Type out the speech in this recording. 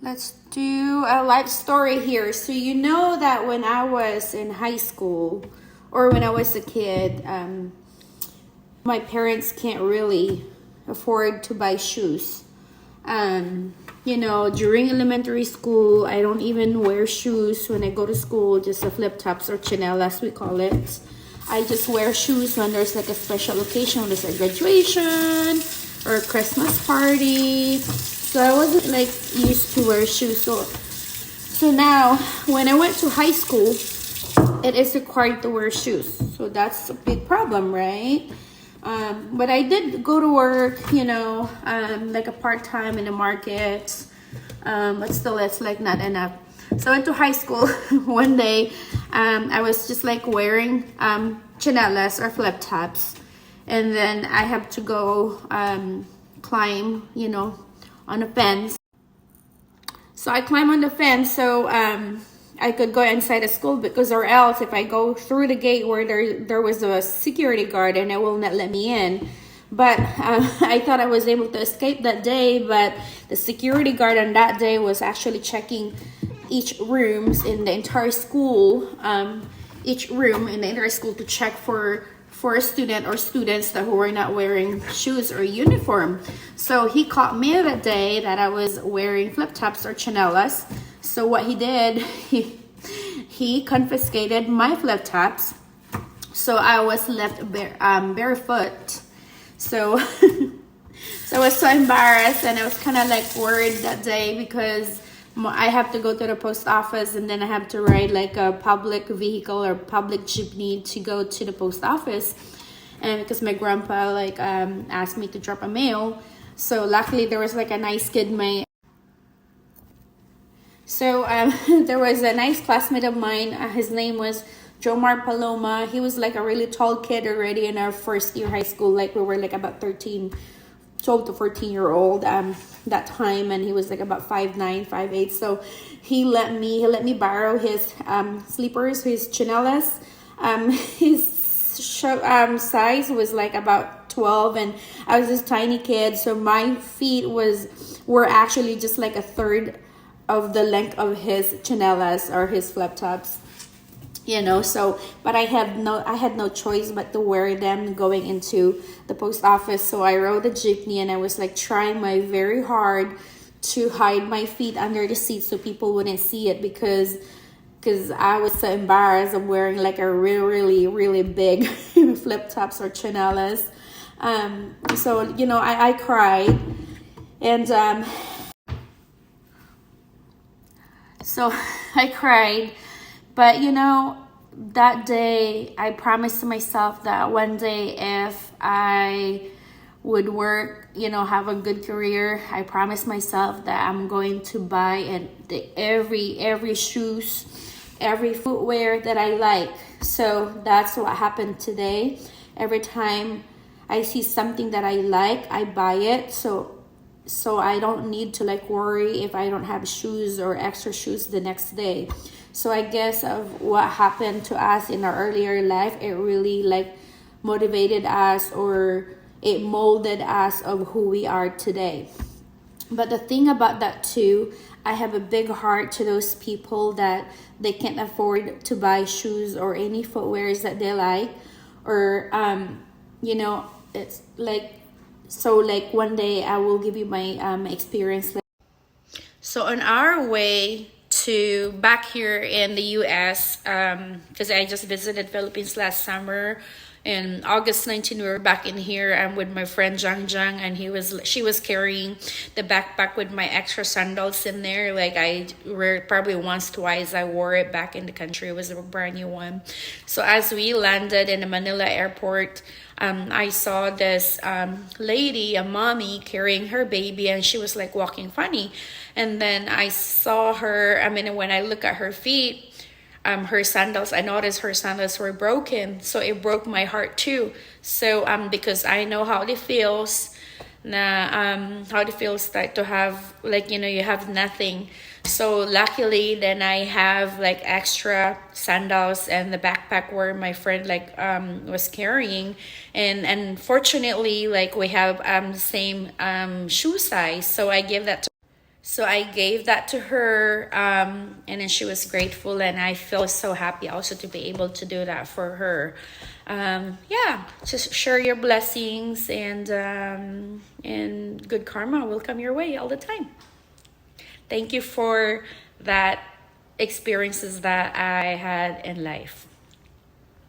Let's do a life story here. So you know that when I was in high school or when I was a kid, my parents can't really afford to buy shoes. During elementary school, I don't even wear shoes when I go to school, just the flip tops or chanelas, we call it. I just wear shoes when there's like a special occasion, when there's a graduation or a Christmas party. So I wasn't like used to wear shoes. So now when I went to high school, it is required to wear shoes. So that's a big problem, right? But I did go to work, like a part-time in the market. But still, it's like not enough. So I went to high school one day. I was just like wearing chanelas or flip tops. And then I have to go climb, on a fence. So I climb on the fence so I could go inside the school, because or else if I go through the gate where there was a security guard and it will not let me in. But I thought I was able to escape that day, but the security guard on that day was actually checking each rooms in the entire school, each room in the entire school to check for a student or students who were not wearing shoes or uniform. So he caught me that day that I was wearing flip tops or chanelas. So what he did, he confiscated my flip tops. So I was left barefoot. So I was so embarrassed, and I was kind of like worried that day because I have to go to the post office, and then I have to ride like a public vehicle or public jeepney to go to the post office. And because my grandpa asked me to drop a mail. So luckily there was like a nice kid there was a nice classmate of mine. His name was Jomar Paloma. He was like a really tall kid already in our first year high school. Like we were like about 12 to 14-year-old that time, and he was like about 5'9", 5'8". So he let me borrow his slippers, his chanelas. His size was like about 12, and I was this tiny kid, so my feet were actually just like a third of the length of his chanelas or his flip tops. But I had no choice but to wear them going into the post office. So I rode the jeepney, and I was like trying my very hard to hide my feet under the seat so people wouldn't see it, because I was so embarrassed of wearing like a really, really big flip tops or chanelas. I cried, and so I cried. But that day I promised to myself that one day if I would work, have a good career, I promised myself that I'm going to buy every shoes, every footwear that I like. So that's what happened today. Every time I see something that I like, I buy it. So I don't need to like worry if I don't have shoes or extra shoes the next day. So I guess of what happened to us in our earlier life, it really like motivated us, or it molded us of who we are today. But the thing about that too, I have a big heart to those people that they can't afford to buy shoes or any footwears that they like, or it's like, so like one day I will give you my experience. So on our way to back here in the US, because I just visited Philippines last summer. In August 19, we were back in here. I'm with my friend Jang Jang, and she was carrying the backpack with my extra sandals in there. Like I wear probably once, twice. I wore it back in the country. It was a brand new one. So as we landed in the Manila airport, I saw this lady, a mommy, carrying her baby, and she was like walking funny. And then I saw her, when I look at her feet, her sandals, I noticed her sandals were broken. So it broke my heart too. So because I know how it feels like to have you have nothing. So luckily then I have like extra sandals and the backpack where my friend was carrying, and fortunately like we have the same shoe size. So I give that to So I gave that to her, and then she was grateful, and I feel so happy also to be able to do that for her. Yeah, just share your blessings, and good karma will come your way all the time. Thank you for that experiences that I had in life.